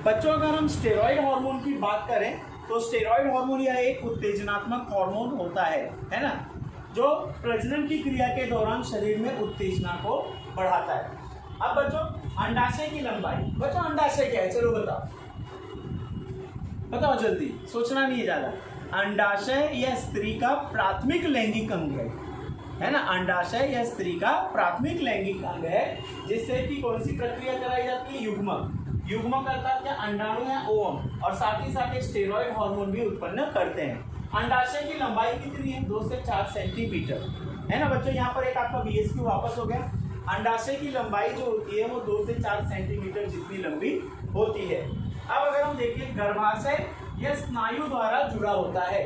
बच्चों अगर हम स्टेरॉइड हार्मोन की बात करें तो स्टेरॉइड हार्मोन यह एक उत्तेजनात्मक हार्मोन होता है ना, जो प्रजनन की क्रिया के दौरान शरीर में उत्तेजना को बढ़ाता है। अब बच्चों अंडाशय की लंबाई, बच्चों अंडाशय क्या है, चलो बताओ जल्दी, सोचना नहीं है ज्यादा। अंडाशय यह स्त्री का प्राथमिक लैंगिक अंग है ना, अंडाशय यह स्त्री का प्राथमिक लैंगिक अंग है, जिससे कि कौन सी प्रक्रिया कराई जाती है, युग्मक अर्थात क्या, अंडाणु या ओवम, और साथ ही साथ एक स्टेरॉइड हार्मोन भी उत्पन्न करते हैं। अंडाशय की लंबाई कितनी है, 2 से 4 सेंटीमीटर है ना बच्चों। यहाँ पर एक आपका BSQ वापस हो गया। अंडाशय की लंबाई जो होती है वो 2 से 4 सेंटीमीटर जितनी लंबी होती है। अब अगर हम देखें गर्भाशय, यह स्नायु द्वारा जुड़ा होता है।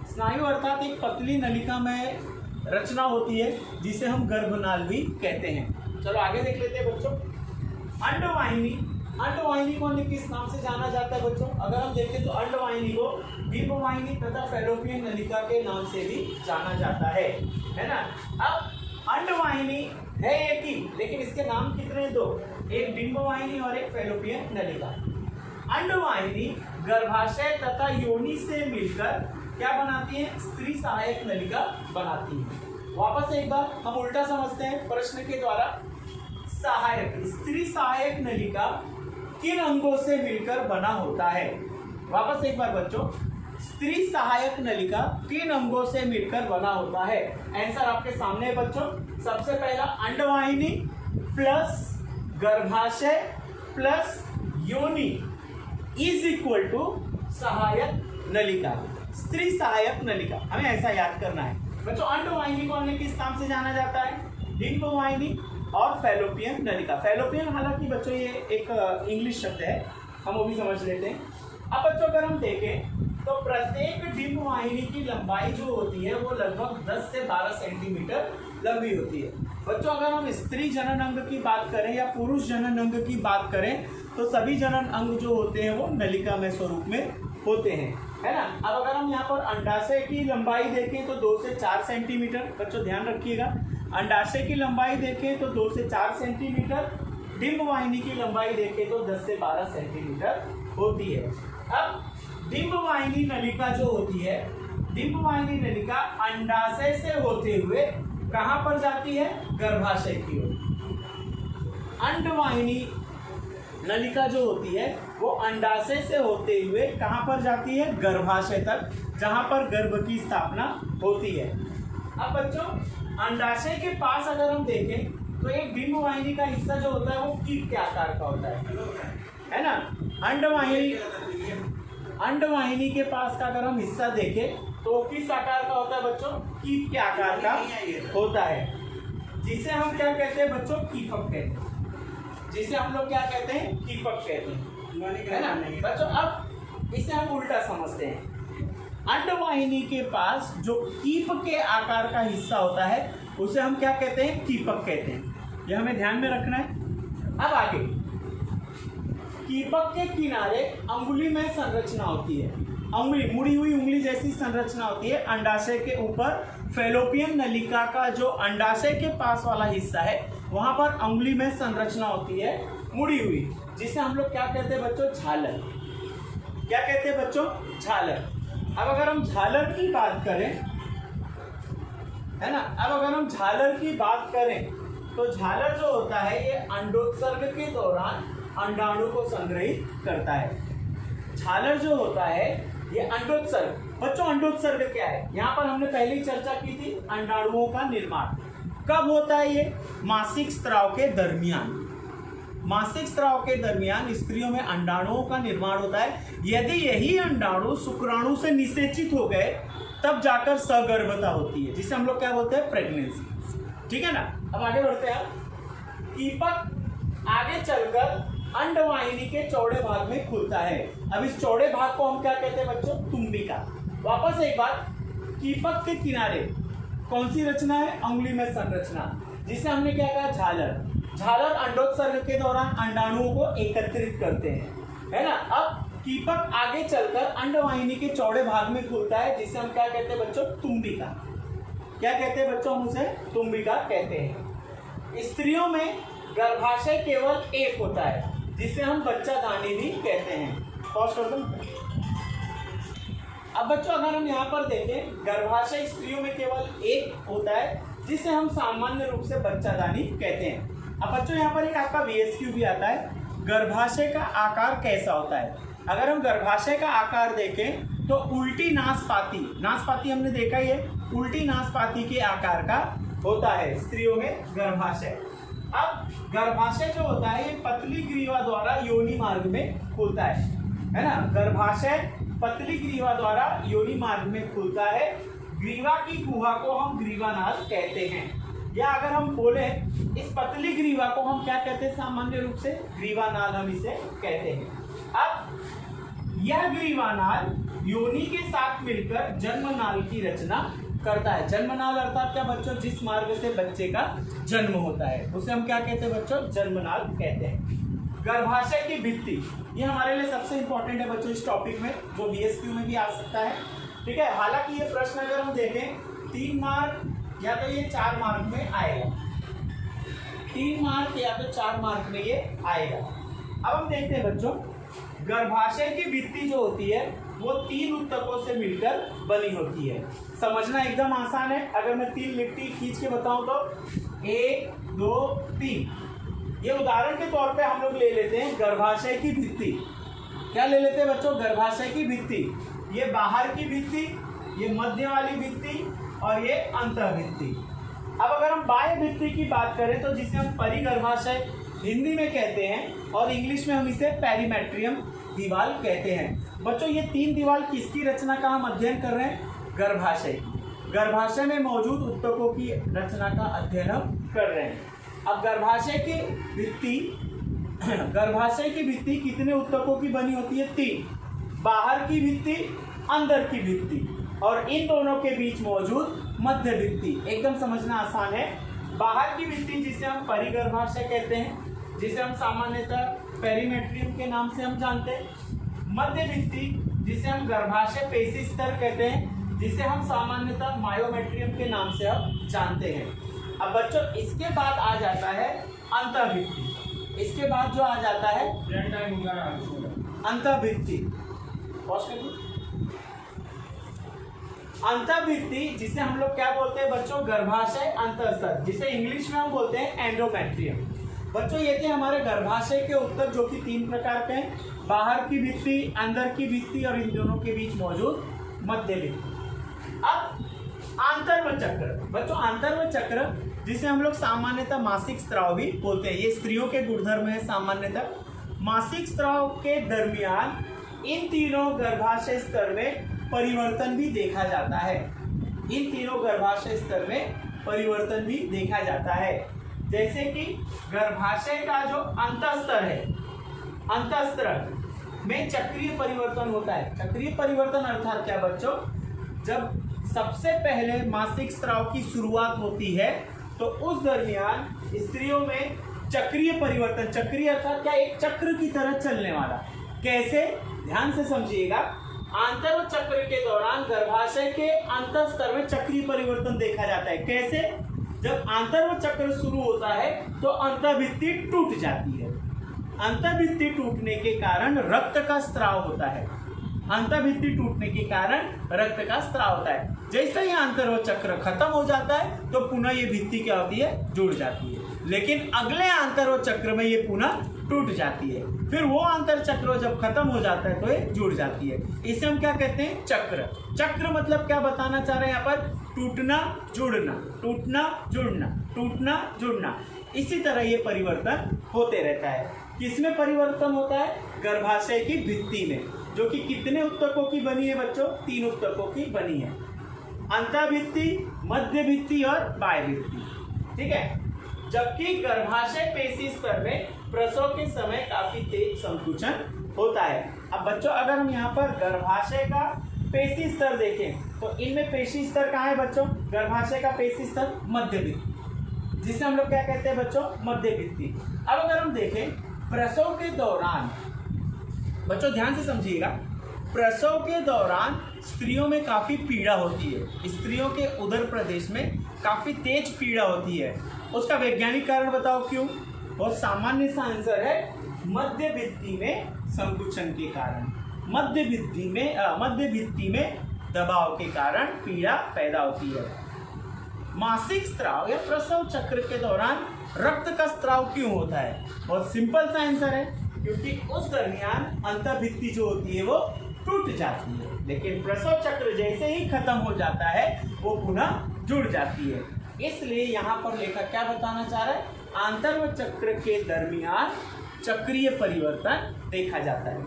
स्नायु अर्थात एक पतली नलिका में रचना होती है जिसे हम गर्भनाल भी कहते हैं। चलो आगे देख लेते हैं बच्चों। अंडवाहिनी, अंडवाहिनी को किस नाम से जाना जाता है बच्चों, अगर हम देखें तो अंडवाहिनी को डिंबवाहिनी तथा फैलोपियन नलिका के नाम से भी जाना जाता है ना। अब अंडवाहिनी है एक ही, लेकिन इसके नाम कितने, 2, एक डिंबवाहिनी और एक फैलोपियन नलिका। अंडवाहिनी गर्भाशय तथा योनि से मिलकर क्या बनाती है, स्त्री सहायक नलिका बनाती है। वापस एक बार हम उल्टा समझते हैं प्रश्न के द्वारा। सहायक, स्त्री सहायक नलिका किन अंगों से मिलकर बना होता है, वापस एक बार बच्चों, स्त्री सहायक नलिका किन अंगों से मिलकर बना होता है। आंसर आपके सामने है बच्चों। सबसे पहला अंडवाहिनी प्लस गर्भाशय प्लस योनि इज इक्वल टू सहायक नलिका, स्त्री सहायक नलिका, हमें ऐसा याद करना है बच्चों। अंडवाहिनी को हमने किस नाम से जाना जाता है, डिंबवाहिनी और फैलोपियन नलिका। फैलोपियन हालांकि बच्चों ये एक इंग्लिश शब्द है, हम वो भी समझ लेते हैं। अब बच्चों अगर हम देखें तो प्रत्येक डिंबवाहिनी की लंबाई जो होती है वो लगभग 10 से 12 सेंटीमीटर लंबी होती है। बच्चों अगर हम स्त्री जनन अंग की बात करें या पुरुष जनन अंग की बात करें तो सभी जनन अंग जो होते हैं वो नलिका में स्वरूप में होते हैं, है ना। अब अगर हम यहाँ पर अंडाशय की लंबाई देखें तो 2 से 4 सेंटीमीटर, बच्चों ध्यान रखिएगा, अंडाशय की लंबाई देखें तो 2 से 4 सेंटीमीटर, डिंबवाहिनी की लंबाई देखें तो 10 से 12 सेंटीमीटर होती है। अब डिंबवाहिनी नलिका जो होती है, डिंबवाहिनी नलिका अंडाशय से होते हुए कहां पर जाती है, गर्भाशय की ओर। अंडवाहिनी नलिका जो होती है वो अंडाशय से होते हुए कहां पर जाती है, गर्भाशय तक, जहां पर गर्भ की स्थापना होती है। अब बच्चों अंडाशय के पास अगर हम देखें तो एक डिंबवाहिनी का हिस्सा जो होता है वो कीट के आकार का होता है ना। अंडवाहिनी के पास का अगर हम हिस्सा देखें तो किस आकार का होता है बच्चों, कीट के आकार का होता है, जिसे हम क्या कहते हैं बच्चों, कीपक कहते हैं, जिसे हम लोग क्या कहते हैं, कीपक कहते हैं, है ना बच्चों। अब इसे हम उल्टा समझते हैं। अंडवाहिनी के पास जो कीप के आकार का हिस्सा होता है उसे हम क्या कहते हैं, कीपक कहते हैं, ये हमें ध्यान में रखना है। अब आगे, कीपक के किनारे अंगुली में संरचना होती है, अंगुली, मुड़ी हुई उंगली जैसी संरचना होती है। अंडाशय के ऊपर फैलोपियन नलिका का जो अंडाशय के पास वाला हिस्सा है वहां पर अंगुली में संरचना होती है मुड़ी हुई, जिसे हम लोग क्या कहते हैं बच्चों, झालर। क्या कहते हैं बच्चों, झालर। अब अगर हम झालर की बात करें, है ना, अब अगर हम झालर की बात करें तो झालर जो होता है ये अंडोत्सर्ग के दौरान अंडाणु को संग्रहित करता है। झालर जो होता है ये अंडोत्सर्ग, बच्चों अंडोत्सर्ग क्या है, यहाँ पर हमने पहले ही चर्चा की थी, अंडाणुओं का निर्माण कब होता है, ये मासिक स्त्राव के दरमियान। मासिक स्त्राव के दरमियान स्त्रियों में अंडाणुओं का निर्माण होता है। यदि यही अंडाणु शुक्राणु से निषेचित हो गए तब जाकर सगर्भता होती है, जिसे हम लोग क्या बोलते हैं, प्रेगनेंसी। ठीक है ना। अब आगे बढ़ते हैं। कीपक आगे चलकर अंडवाहिनी के चौड़े भाग में खुलता है। अब इस चौड़े भाग को हम क्या कहते हैं बच्चों, तुम्बिका। वापस एक बार, कीपक के किनारे कौन सी रचना है, अंगुली में संरचना, जिसे हमने क्या कहा, झालर। झालर अंडोत्सर्ग के दौरान अंडाणुओं को एकत्रित करते हैं, है ना। अब कीपक आगे चलकर अंडवाहिनी के चौड़े भाग में खुलता है, जिसे हम क्या कहते हैं बच्चों, तुम्बिका। क्या कहते हैं बच्चों, हम उसे तुम्बिका कहते हैं। स्त्रियों में गर्भाशय केवल एक होता है, जिसे हम बच्चादानी भी कहते हैं। पॉज कर दो। अब बच्चों अगर हम यहाँ पर देखें, गर्भाशय स्त्रियों में केवल एक होता है जिसे हम सामान्य रूप से बच्चादानी कहते हैं। अब बच्चों यहाँ पर एक आपका VSQ भी आता है, गर्भाशय का आकार कैसा होता है। अगर हम गर्भाशय का आकार देखें तो उल्टी नासपाती हमने देखा ही है, उल्टी नासपाती के आकार का होता है स्त्रियों में गर्भाशय। अब गर्भाशय जो होता है ये पतली ग्रीवा द्वारा योनि मार्ग में खुलता है ना। गर्भाशय पतली ग्रीवा द्वारा योनि मार्ग में खुलता है। ग्रीवा की गुहा को हम ग्रीवानाल कहते हैं, या अगर हम बोले इस पतली ग्रीवा को हम क्या कहते हैं सामान्य रूप से, ग्रीवानाल हम इसे कहते हैं। अब यह ग्रीवानाल योनि के साथ मिलकर जन्मनाल की रचना करता है। जन्मनाल अर्थात क्या बच्चों, जिस मार्ग से बच्चे का जन्म होता है उसे हम क्या कहते हैं बच्चों, जन्मनाल कहते हैं। गर्भाशय की भित्ति, ये हमारे लिए सबसे इंपॉर्टेंट है बच्चों इस टॉपिक में, जो VSQ में भी आ सकता है। ठीक है, हालांकि ये प्रश्न अगर हम देखें 3 मार्क या तो ये 4 मार्क में आएगा, 3 मार्क या तो 4 मार्क में ये आएगा। अब हम देखते हैं बच्चों, गर्भाशय की भित्ति जो होती है वो 3 उत्तकों से मिलकर बनी होती है। समझना एकदम आसान है। अगर मैं 3 लिट्टी खींच के बताऊं तो 1 2 3, ये उदाहरण के तौर पे हम लोग ले लेते हैं गर्भाशय की भित्ति। क्या ले लेते हैं बच्चों, गर्भाशय की भित्ति। ये बाहर की भित्ति, ये मध्य वाली भित्ति और ये अंतःभित्ति। अब अगर हम बाह्य भित्ति की बात करें तो जिसे हम परिगर्भाशय हिंदी में कहते हैं और इंग्लिश में हम इसे पेरीमेट्रियम दीवार कहते हैं। बच्चों ये 3 दीवार किसकी रचना का हम अध्ययन कर रहे हैं, गर्भाशय की। गर्भाशय में मौजूद उत्तकों की रचना का अध्ययन हम कर रहे हैं। अब गर्भाशय की भित्ति कितने उत्तकों की बनी होती है, 3। बाहर की भित्ति, अंदर की भित्ति और इन दोनों के बीच मौजूद मध्य भित्ति। एकदम समझना आसान है। बाहर की भित्ति जिसे हम परिगर्भाशय कहते हैं, जिसे हम सामान्यतः पेरीमेट्रियम के नाम से हम जानते हैं। मध्य भित्ति जिसे हम गर्भाशय पेशी स्तर कहते हैं, जिसे हम सामान्यतः मायोमेट्रियम के नाम से हम जानते हैं। अब बच्चों इसके बाद आ जाता है अंतःभित्ति। इसके बाद जो आ जाता है अंतःभित्ति, अंतःभित्ति जिसे हम लोग क्या बोलते हैं बच्चों, गर्भाशय अंतःस्तर, जिसे इंग्लिश में हम बोलते हैं एंडोमेट्रियम। बच्चों ये थे हमारे गर्भाशय के उत्तक जो कि 3 प्रकार के हैं, बाहर की भित्ति, अंदर की भित्ति और इन दोनों के बीच मौजूद मध्य भित्ति। अब आंतर्व चक्र, बच्चों आंतर्व चक्र जिसे हम लोग सामान्यतः मासिक स्त्राव भी बोलते हैं, ये स्त्रियों के गुणधर्म है। सामान्यतः मासिक स्त्राव के दरमियान इन तीनों गर्भाशय स्तर में परिवर्तन भी देखा जाता है। इन तीनों गर्भाशय स्तर में परिवर्तन भी देखा जाता है। जैसे कि गर्भाशय का जो अंतःस्तर है, अंतःस्तर में चक्रीय परिवर्तन होता है। चक्रीय परिवर्तन अर्थात क्या बच्चों, जब सबसे पहले मासिक स्त्राव की शुरुआत होती है तो उस दरमियान स्त्रियों में चक्रीय परिवर्तन, चक्रीय अर्थात क्या, एक चक्र की तरह चलने वाला। कैसे, ध्यान से समझिएगा। आंतर्व चक्र के दौरान गर्भाशय के अंतःस्तर में चक्रीय परिवर्तन देखा जाता है। कैसे, जब आंतर्व चक्र शुरू होता है तो अंतःभित्ति टूट जाती है। अंतःभित्ति टूटने के कारण रक्त का स्त्राव होता है। अंतःभित्ति टूटने के कारण रक्त का स्त्राव होता है। जैसे ही आंतर्व चक्र खत्म हो जाता है तो पुनः ये भित्ति क्या होती है, जुड़ जाती है। लेकिन अगले आंतर्व चक्र में ये पुनः टूट जाती है। फिर वो आंतर चक्र जब खत्म हो जाता है तो ये जुड़ जाती है। इसे हम क्या कहते हैं, चक्र। चक्र मतलब क्या बताना चाह रहे हैं यहाँ पर, टूटना जुड़ना, टूटना जुड़ना, टूटना जुड़ना। इसी तरह ये परिवर्तन होते रहता है। किसमें परिवर्तन होता है, गर्भाशय की भित्ति में, जो कि कितने उत्तकों की बनी है बच्चों, 3 उत्तकों की बनी है। अंतःभित्ति, मध्य भित्ति और बाह्य भित्ति। ठीक है। जबकि गर्भाशय पेशी स्तर में प्रसव के समय काफी तेज संकुचन होता है। अब बच्चों अगर हम यहाँ पर गर्भाशय का पेशी स्तर देखें तो इनमें पेशी स्तर कहाँ है बच्चों, गर्भाशय का पेशी स्तर मध्य भित्ति, जिसे हम लोग क्या कहते हैं बच्चों, मध्य भित्ति। अब अगर हम देखें प्रसव के दौरान, बच्चों ध्यान से समझिएगा, प्रसव के दौरान स्त्रियों में काफी पीड़ा होती है। स्त्रियों के उदर प्रदेश में काफी तेज पीड़ा होती है। उसका वैज्ञानिक कारण बताओ क्यों। और सामान्य सा आंसर है, मध्य भित्ति में संकुचन के कारण, मध्य भित्ति में दबाव के कारण पीड़ा पैदा होती है। मासिक स्त्राव या प्रसव चक्र के दौरान रक्त का स्त्राव क्यों होता है? बहुत सिंपल सा आंसर है, क्योंकि उस दरमियान अंतर्भित्ति जो होती है वो टूट जाती है, लेकिन प्रसव चक्र जैसे ही खत्म हो जाता है वो पुनः जुड़ जाती है। इसलिए यहाँ पर लेखक क्या बताना चाह रहा है? आंतर्व चक्र के दरमियान चक्रीय परिवर्तन देखा जाता है।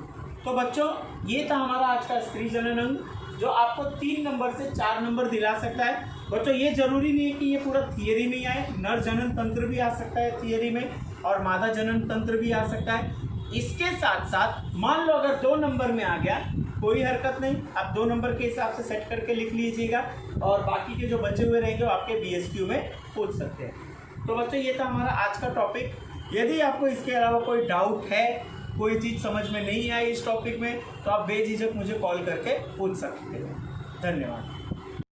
तो बच्चों ये था हमारा आज का स्त्री जनन अंग, जो आपको 3 नंबर से 4 नंबर दिला सकता है। बच्चों ये जरूरी नहीं है कि ये पूरा थियरी में ही आए, नर जनन तंत्र भी आ सकता है थियरी में, और मादा जनन तंत्र भी आ सकता है। इसके साथ साथ मान लो अगर 2 नंबर में आ गया, कोई हरकत नहीं, आप 2 नंबर के हिसाब से सेट करके लिख लीजिएगा, और बाकी के जो बचे हुए रहेंगे वो आपके BSQ में पूछ सकते हैं। तो बच्चों ये था हमारा आज का टॉपिक। यदि आपको इसके अलावा कोई डाउट है, कोई चीज़ समझ में नहीं आई इस टॉपिक में, तो आप बेझिझक मुझे कॉल करके पूछ सकते हैं। धन्यवाद।